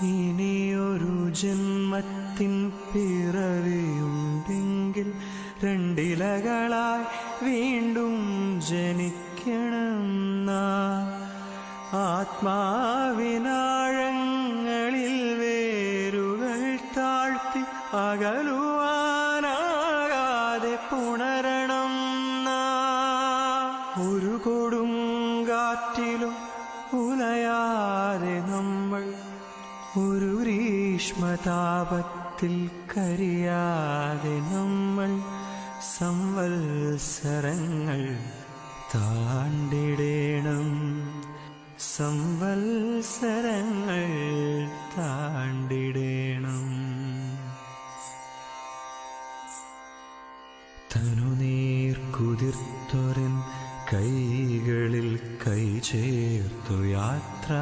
ഇനിയൊരു ജന്മത്തിൻ പിറവിയുണ്ടെങ്കിൽ രണ്ടിലകളായി വീണ്ടും ജനിക്കണം നാം. ആത്മാവിനാഴങ്ങളിൽ വേരുകൾ താഴ്ത്തി അകലുവാനാകാതെ പുണരണം നാം. ഒരു കൊടുങ്കാറ്റിലും ഉലയാതെ നമ്മൾ, ഒരു ഗ്രീഷ്മതാപത്തിൽ കരിയാതെ നമ്മൾ സംവത്സരങ്ങൾ താണ്ടിടേണം, സംവത്സരങ്ങൾ താണ്ടിടേണം. തനുനീർ കുതിർത്തൊരൻ കൈകളിൽ കൈ ചേർത്തു യാത്ര